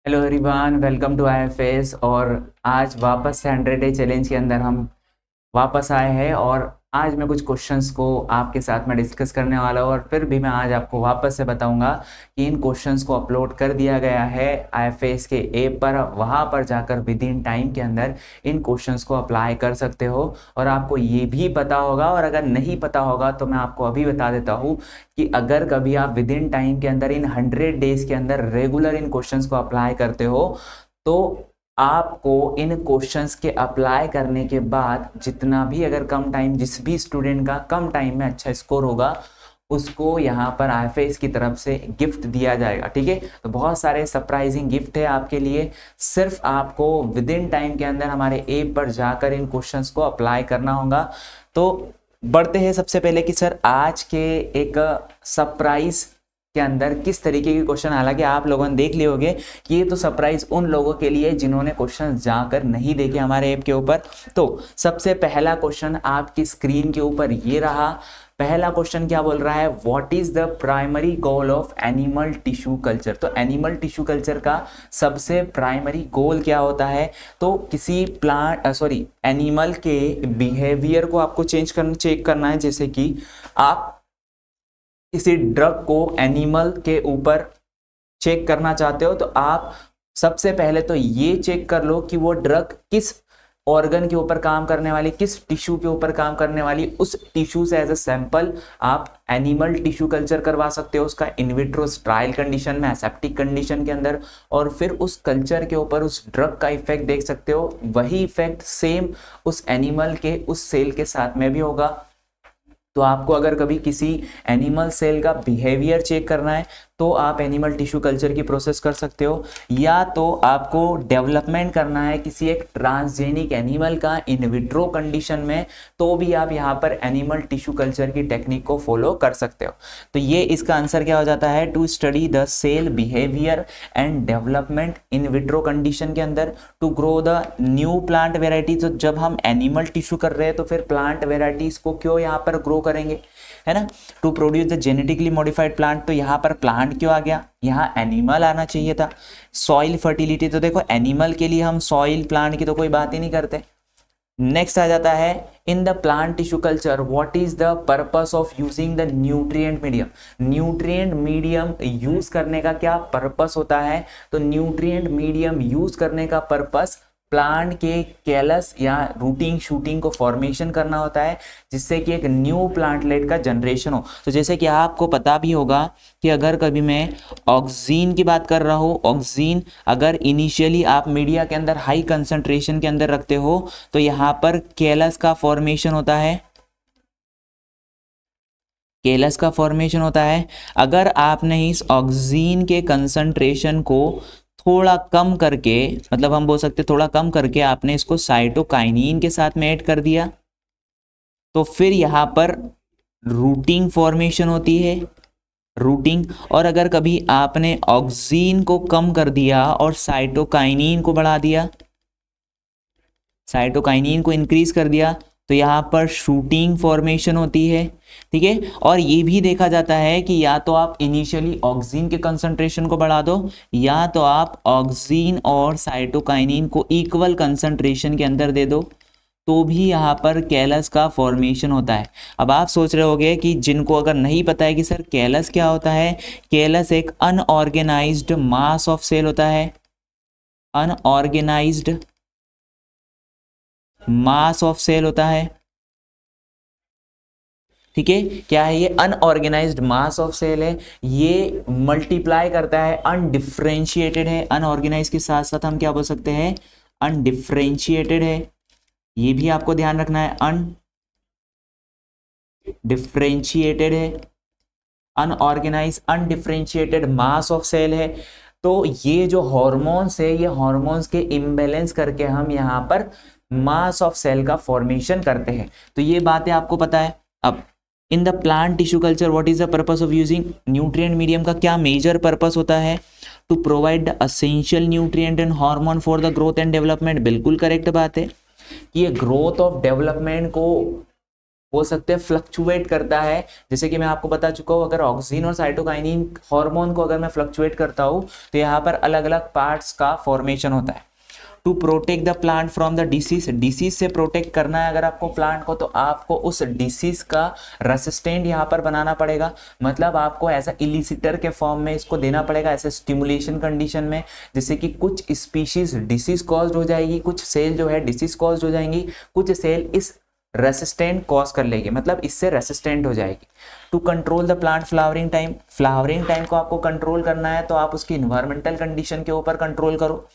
Hello everyone, welcome to IFS. और आज वापस से 100 डे चैलेंज के अंदर हम वापस आए हैं। और आज मैं कुछ क्वेश्चंस को आपके साथ में डिस्कस करने वाला हूँ। और फिर भी मैं आज आपको वापस से बताऊंगा कि इन क्वेश्चंस को अपलोड कर दिया गया है आईएफएस के ऐप पर। वहाँ पर जाकर विद इन टाइम के अंदर इन क्वेश्चंस को अप्लाई कर सकते हो। और आपको ये भी पता होगा, और अगर नहीं पता होगा तो मैं आपको अभी बता देता हूँ कि अगर कभी आप विद इन टाइम के अंदर इन 100 डेज के अंदर रेगुलर इन क्वेश्चंस को अप्लाई करते हो तो आपको इन क्वेश्चंस के अप्लाई करने के बाद जितना भी, अगर कम टाइम, जिस भी स्टूडेंट का कम टाइम में अच्छा स्कोर होगा उसको यहाँ पर आईएफएस की तरफ से गिफ्ट दिया जाएगा। ठीक है, तो बहुत सारे सरप्राइजिंग गिफ्ट है आपके लिए। सिर्फ आपको विद इन टाइम के अंदर हमारे ऐप पर जाकर इन क्वेश्चंस को अप्लाई करना होगा। तो बढ़ते हैं सबसे पहले कि सर आज के एक सरप्राइज के अंदर किस तरीके के क्वेश्चन। हालांकि आप लोगों ने देख लिए होंगे कि ये तो सरप्राइज उन लोगों के लिए जिन्होंने क्वेश्चन जाकर नहीं देखे हमारे ऐप के ऊपर। तो सबसे पहला क्वेश्चन आपकी स्क्रीन के ऊपर ये रहा। पहला क्वेश्चन क्या बोल रहा है, what is the primary goal of animal tissue culture. तो एनिमल टिश्यू कल्चर का सबसे प्राइमरी गोल क्या होता है? तो किसी एनिमल के बिहेवियर को आपको चेक करना है। जैसे कि आप किसी ड्रग को एनिमल के ऊपर चेक करना चाहते हो तो आप सबसे पहले तो ये चेक कर लो कि वो ड्रग किस ऑर्गन के ऊपर काम करने वाली, किस टिश्यू के ऊपर काम करने वाली। उस टिश्यू से एज अ सैंपल आप एनिमल टिश्यू कल्चर करवा सकते हो, उसका इनविट्रो ट्रायल कंडीशन में, एसेप्टिक कंडीशन के अंदर। और फिर उस कल्चर के ऊपर उस ड्रग का इफेक्ट देख सकते हो। वही इफेक्ट सेम उस एनिमल के उस सेल के साथ में भी होगा। तो आपको अगर कभी किसी एनिमल सेल का बिहेवियर चेक करना है तो आप एनिमल टिश्यू कल्चर की प्रोसेस कर सकते हो। या तो आपको डेवलपमेंट करना है किसी एक ट्रांसजेनिक एनिमल का इन विट्रो कंडीशन में, तो भी आप यहाँ पर एनिमल टिश्यू कल्चर की टेक्निक को फॉलो कर सकते हो। तो ये इसका आंसर क्या हो जाता है, to study the cell behaviour and development in vitro condition के अंदर to grow the new plant variety. तो जब हम एनिमल टिश्यू कर रहे हैं तो फिर प्लांट वेराइटीज को क्यों यहाँ पर ग्रो करेंगे, है ना। To produce the genetically modified plant, तो यहाँ पर प्लांट क्यों आ गया, यहाँ एनिमल आना चाहिए था। सॉइल फर्टिलिटी, तो देखो एनिमल के लिए हम सॉइल प्लांट की तो कोई बात ही नहीं करते। नेक्स्ट आ जाता है, इन the plant tissue culture what is the purpose of using the nutrient medium. Nutrient medium use करने का क्या पर्पस होता है? तो न्यूट्रिएंट मीडियम यूज करने का पर्पस प्लांट के कैलस या रूटिंग शूटिंग को फॉर्मेशन करना होता है, जिससे कि एक न्यू प्लांटलेट का जनरेशन हो। तो जैसे कि आपको पता भी होगा कि अगर कभी मैं ऑक्सीन की बात कर रहा हूँ, ऑक्सीन अगर इनिशियली आप मीडिया के अंदर हाई कंसंट्रेशन के अंदर रखते हो तो यहाँ पर कैलस का फॉर्मेशन होता है, कैलस का फॉर्मेशन होता है। अगर आपने इस ऑक्सीन के कंसंट्रेशन को थोड़ा कम करके, मतलब हम बोल सकते थोड़ा कम करके आपने इसको साइटोकाइनिन के साथ में ऐड कर दिया, तो फिर यहाँ पर रूटिंग फॉर्मेशन होती है, रूटिंग। और अगर कभी आपने ऑक्सीन को कम कर दिया और साइटोकाइनिन को बढ़ा दिया, साइटोकाइनिन को इंक्रीज कर दिया, तो यहाँ पर शूटिंग फॉर्मेशन होती है। ठीक है, और ये भी देखा जाता है कि या तो आप इनिशियली ऑक्सीन के कंसंट्रेशन को बढ़ा दो, या तो आप ऑक्सीन और साइटोकाइनिन को इक्वल कंसंट्रेशन के अंदर दे दो, तो भी यहाँ पर कैलस का फॉर्मेशन होता है। अब आप सोच रहे होंगे कि जिनको अगर नहीं पता है कि सर कैलस क्या होता है, कैलस एक अनऑर्गेनाइज्ड मास ऑफ सेल होता है, अनऑर्गेनाइज्ड मास ऑफ सेल होता है। ठीक है, क्या है ये? अनऑर्गेनाइज्ड मास ऑफ सेल है। ये मल्टीप्लाई करता है, अनडिफरेंशिएटेड है। अनऑर्गेनाइज के साथ साथ हम क्या बोल सकते हैं, अनडिफरेंशिएटेड है। ये भी आपको ध्यान रखना है, अनडिफरेंशिएटेड है, unorganise undifferentiated mass of cell है। तो ये जो हॉर्मोन्स है, ये हॉर्मोन्स के इम्बैलेंस करके हम यहाँ पर मास ऑफ सेल का फॉर्मेशन करते हैं। तो ये बातें आपको पता है। अब in the plant tissue culture what is the purpose of using nutrient medium का क्या मेजर पर्पस होता है? To provide the essential nutrient and hormone for the growth and development. बिल्कुल करेक्ट बात है कि ये ग्रोथ ऑफ डेवलपमेंट को बोल सकते हैं फ्लक्चुएट करता है। जैसे कि मैं आपको बता चुका हूँ, अगर ऑक्सीन और साइटोकाइनिन हार्मोन को अगर मैं फ्लक्चुएट करता हूँ तो यहाँ पर अलग अलग पार्ट्स का फॉर्मेशन होता है। To protect the plant from the disease, disease से प्रोटेक्ट करना है अगर आपको प्लांट को, तो आपको उस डिसीज का रेसिस्टेंट यहाँ पर बनाना पड़ेगा। मतलब आपको ऐसा इलिसिटर के फॉर्म में इसको देना पड़ेगा, ऐसे स्टिमुलेशन कंडीशन में, जिससे कि कुछ स्पीशीज डिसीज कॉज्ड हो जाएगी, कुछ सेल जो है डिसीज कॉज्ड हो जाएंगी, कुछ सेल इस रेसिस्टेंट कॉज कर लेगी, मतलब इससे रेसिस्टेंट हो जाएगी। To control the plant flowering time, flowering time को आपको कंट्रोल करना है तो आप उसकी इन्वायरमेंटल कंडीशन के ऊपर कंट्रोल करो।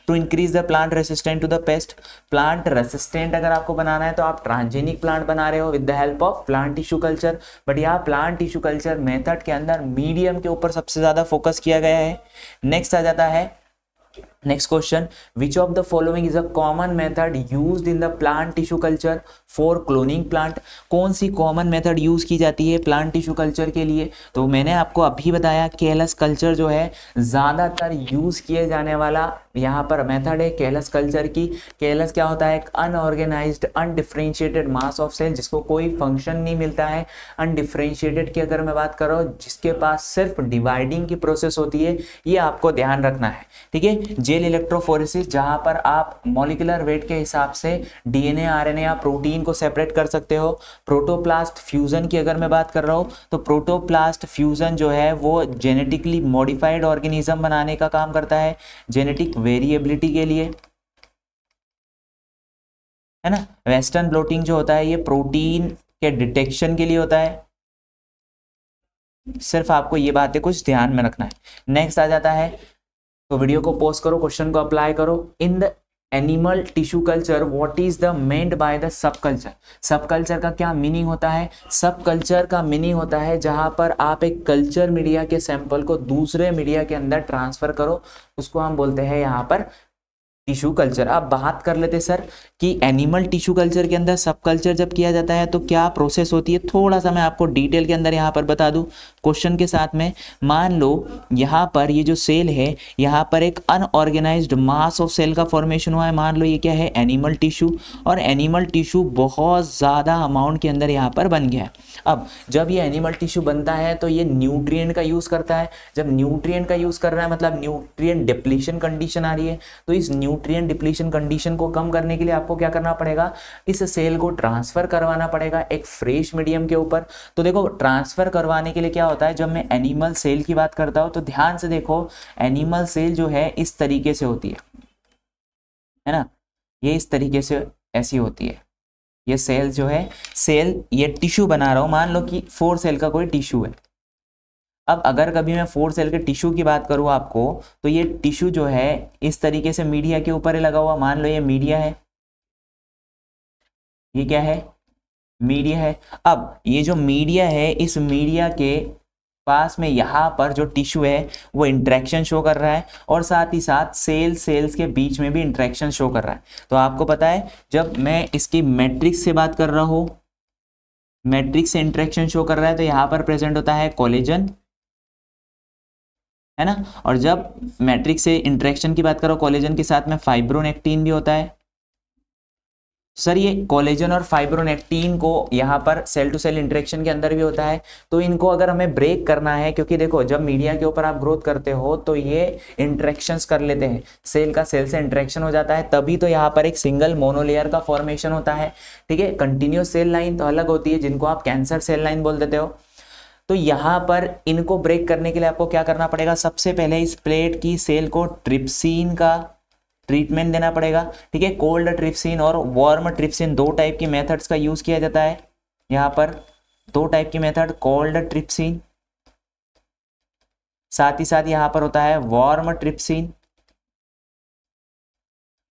To increase the plant resistant to the pest, plant resistant अगर आपको बनाना है तो आप ट्रांसजेनिक प्लांट बना रहे हो with the help of plant tissue culture, but यहाँ प्लांट टिश्यू कल्चर मेथड के अंदर मीडियम के ऊपर सबसे ज्यादा फोकस किया गया है। नेक्स्ट आ जाता है next question, which of the following is a common method used in the plant tissue culture for cloning plant, कौन सी कॉमन मेथड यूज की जाती है प्लांट टिश्यू कल्चर के लिए? तो मैंने आपको अभी बताया केलस कल्चर जो है ज्यादातर यूज किए जाने वाला यहाँ पर मेथड है केलस कल्चर की। केलस क्या होता है? एक unorganized undifferentiated mass of cell जिसको कोई फंक्शन नहीं मिलता है। अनडिफरेंशिएटेड की अगर मैं बात कर रहा हूँ, जिसके पास सिर्फ डिवाइडिंग की प्रोसेस होती है, ये आपको ध्यान रखना है, ठीक है। जेल इलेक्ट्रोफोरेसिस, जहां पर आप मॉलिक्यूलर वेट के हिसाब से डीएनए आरएनए या प्रोटीन को सेपरेट कर सकते हो। प्रोटोप्लास्ट फ्यूजन की अगर मैं बात कर रहा हूँ, तो प्रोटोप्लास्ट फ्यूजन जो है वो जेनेटिकली मॉडिफाइड ऑर्गेनिज्म बनाने का काम करता है, जेनेटिक वेरिएबिलिटी के लिए, है ना। वेस्टर्न ब्लोटिंग जो होता है ये प्रोटीन के डिटेक्शन के लिए होता है। सिर्फ आपको ये बातें कुछ ध्यान में रखना है। नेक्स्ट आ जाता है, तो वीडियो को पॉज करो, क्वेश्चन को अप्लाई करो। In the animal tissue culture what is the meant by the sub culture, सब कल्चर का क्या मीनिंग होता है? सब कल्चर का मीनिंग होता है जहां पर आप एक कल्चर मीडिया के सैंपल को दूसरे मीडिया के अंदर ट्रांसफर करो, उसको हम बोलते हैं यहाँ पर टिश्यू कल्चर। अब बात कर लेते सर कि एनिमल टिश्यू कल्चर के अंदर सब कल्चर जब किया जाता है तो क्या प्रोसेस होती है, थोड़ा सा मैं आपको डिटेल के अंदर यहाँ पर बता दूं क्वेश्चन के साथ में। मान लो यहाँ पर ये जो सेल है, यहाँ पर एक अनऑर्गेनाइज्ड मास ऑफ सेल का फॉर्मेशन हुआ है। मान लो ये क्या है? एनिमल टिश्यू, और एनिमल टिश्यू बहुत ज़्यादा अमाउंट के अंदर यहाँ पर बन गया है। अब जब ये एनिमल टिश्यू बनता है तो ये न्यूट्रिएंट का यूज़ करता है। जब न्यूट्रिएंट का यूज़ कर रहा है मतलब न्यूट्रिएंट डिप्लीशन कंडीशन आ रही है, तो इस न्यूट्रिएंट डिप्लीशन कंडीशन को कम करने के लिए आपको क्या करना पड़ेगा? इस सेल को ट्रांसफर करवाना पड़ेगा एक फ्रेश मीडियम के ऊपर। तो देखो ट्रांसफर करवाने के लिए क्या होता है, जब मैं एनिमल सेल की बात करता हूं तो ध्यान से देखो, एनिमल सेल जो है इस तरीके से होती है ना, ये इस तरीके से ऐसी होती है। ये सेल जो है, सेल ये टिश्यू बना रहा हूं, मान लो कि 4 सेल का कोई टिश्यू है। अब अगर कभी मैं 4 सेल के टिश्यू की बात करूं आपको, तो ये टिश्यू जो है इस तरीके से मीडिया के ऊपर लगा हुआ, मान लो ये मीडिया है, ये क्या है? मीडिया है। अब ये जो मीडिया है, इस मीडिया के पास में यहाँ पर जो टिश्यू है वो इंटरेक्शन शो कर रहा है, और साथ ही साथ सेल्स के बीच में भी इंटरेक्शन शो कर रहा है। तो आपको पता है जब मैं इसकी मैट्रिक्स से बात कर रहा हूँ, मैट्रिक्स से इंटरेक्शन शो कर रहा है, तो यहाँ पर प्रेजेंट होता है कोलेजन, है ना। और जब मैट्रिक्स से इंटरेक्शन की बात करो, कोलेजन के साथ में फाइब्रोनेक्टिन भी होता है। सर ये कोलेजन और फाइब्रोनेक्टिन को यहाँ पर सेल टू सेल इंटरेक्शन के अंदर भी होता है। तो इनको अगर हमें ब्रेक करना है, क्योंकि देखो जब मीडिया के ऊपर आप ग्रोथ करते हो तो ये इंटरेक्शंस कर लेते हैं, सेल का सेल से इंटरेक्शन हो जाता है, तभी तो यहाँ पर एक सिंगल मोनोलेयर का फॉर्मेशन होता है, ठीक है। कंटिन्यूस सेल लाइन तो अलग होती है, जिनको आप कैंसर सेल लाइन बोल देते हो। तो यहाँ पर इनको ब्रेक करने के लिए आपको क्या करना पड़ेगा? सबसे पहले इस प्लेट की सेल को ट्रिप्सिन का ट्रीटमेंट देना पड़ेगा, ठीक है। कोल्ड ट्रिप्सिन और वार्म ट्रिप्सिन, 2 टाइप की मेथड्स का यूज किया जाता है यहाँ पर, 2 टाइप की मेथड, कोल्ड ट्रिप्सिन, साथ ही साथ यहाँ पर होता है वार्म ट्रिप्सिन।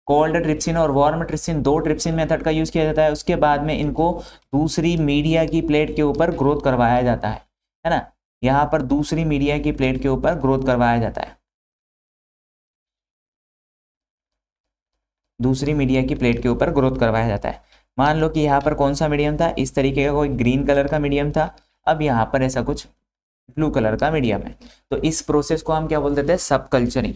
कोल्ड ट्रिप्सिन और वार्म ट्रिप्सिन, 2 ट्रिप्सिन मेथड का यूज किया जाता है। उसके बाद में इनको दूसरी मीडिया की प्लेट के ऊपर ग्रोथ करवाया जाता है ना। यहाँ पर दूसरी मीडिया की प्लेट के ऊपर ग्रोथ करवाया जाता है, दूसरी मीडिया की प्लेट के ऊपर ग्रोथ करवाया जाता है। मान लो कि यहाँ पर कौन सा मीडियम था? इस तरीके का कोई ग्रीन कलर का मीडियम था। अब यहाँ पर ऐसा कुछ ब्लू कलर का मीडियम है। तो इस प्रोसेस को हम क्या बोल देते हैं? सब कल्चरिंग।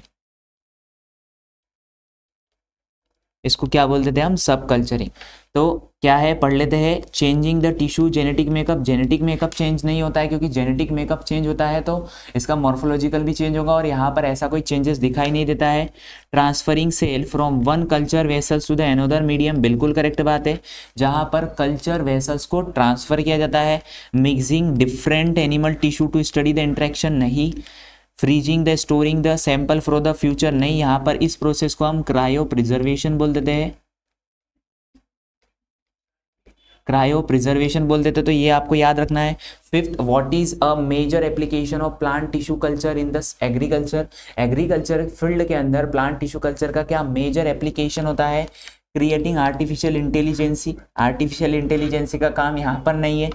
इसको क्या बोलते थे हम, सब कल्चरिंग। तो क्या है, पढ़ लेते हैं। Changing the tissue genetic makeup, genetic makeup change नहीं होता है, क्योंकि जेनेटिक मेकअप चेंज होता है तो इसका मॉर्फोलॉजिकल भी चेंज होगा, और यहाँ पर ऐसा कोई चेंजेस दिखाई नहीं देता है। Transferring cell from one culture vessels to the another medium, बिल्कुल करेक्ट बात है, जहाँ पर कल्चर वेसल्स को ट्रांसफर किया जाता है। Mixing different animal tissue to study the interaction, नहीं। Freezing the storing the sample for the future, नहीं। यहाँ पर इस प्रोसेस को हम क्रायो प्रिजर्वेशन बोल देते हैं, क्रायो प्रिजर्वेशन बोल देते, तो ये आपको याद रखना है। Fifth, what is a major application of plant tissue culture in the agriculture, agriculture field के अंदर प्लांट टिश्यू कल्चर का क्या मेजर एप्लीकेशन होता है। Creating artificial intelligency, artificial intelligency का काम यहाँ पर नहीं है।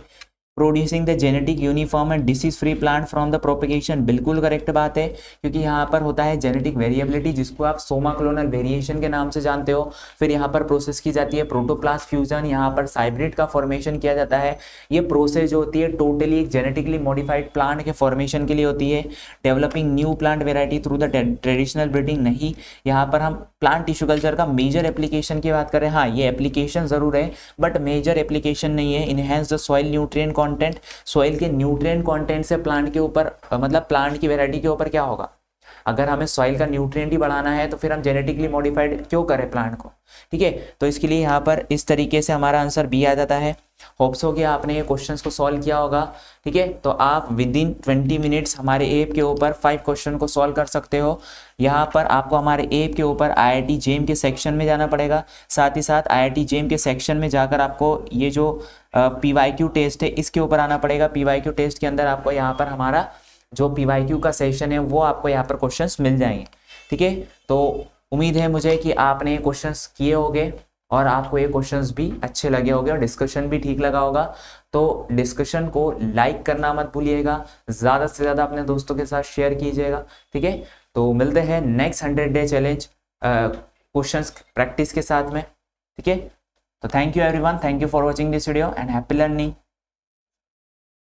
Producing the genetic uniform and disease free plant from the propagation, बिल्कुल करेक्ट बात है, क्योंकि यहाँ पर होता है जेनेटिक वेरिएबिलिटी, जिसको आप सोमा क्लोनल वेरिएशन के नाम से जानते हो। फिर यहाँ पर प्रोसेस की जाती है प्रोटोप्लास्ट फ्यूजन, यहाँ पर हाइब्रिड का फॉर्मेशन किया जाता है। ये प्रोसेस जो होती है टोटली एक जेनेटिकली मॉडिफाइड प्लांट के फॉर्मेशन के लिए होती है। Developing new plant variety through the traditional breeding, नहीं। यहाँ पर हम प्लांट टिश्यू कल्चर का मेजर एप्लीकेशन की बात करें, हाँ ये एप्लीकेशन जरूर है बट मेजर एप्लीकेशन नहीं है। Enhance the soil nutrient content, soil के न्यूट्रिएंट कंटेंट से प्लांट के ऊपर मतलब प्लांट की वैरायटी के ऊपर क्या होगा, अगर हमें सॉइल का न्यूट्रिएंट ही बढ़ाना है तो फिर हम जेनेटिकली मॉडिफाइड क्यों करें प्लांट को, ठीक है। तो इसके लिए यहाँ पर इस तरीके से हमारा आंसर बी आ जाता है। होप्स हो कि आपने ये क्वेश्चंस को सॉल्व किया होगा, ठीक है। तो आप विद इन 20 मिनट्स हमारे ऐप के ऊपर 5 क्वेश्चन को सॉल्व कर सकते हो। यहाँ पर आपको हमारे ऐप के ऊपर IIT JEM के सेक्शन में जाना पड़ेगा, साथ ही साथ IIT JEM के सेक्शन में जाकर आपको ये जो PYQ टेस्ट है इसके ऊपर आना पड़ेगा। PYQ टेस्ट के अंदर आपको यहाँ पर हमारा जो PYQ का सेशन है वो आपको यहाँ पर क्वेश्चंस मिल जाएंगे, ठीक है। तो उम्मीद है मुझे कि आपने क्वेश्चंस किए होंगे और आपको ये क्वेश्चंस भी अच्छे लगे होंगे और डिस्कशन भी ठीक लगा होगा। तो डिस्कशन को लाइक करना मत भूलिएगा, ज़्यादा से ज़्यादा अपने दोस्तों के साथ शेयर कीजिएगा, ठीक है। तो मिलते हैं next 100 day challenge questions practice के साथ में, ठीक है। तो thank you everyone, thank you for watching this video and happy learning.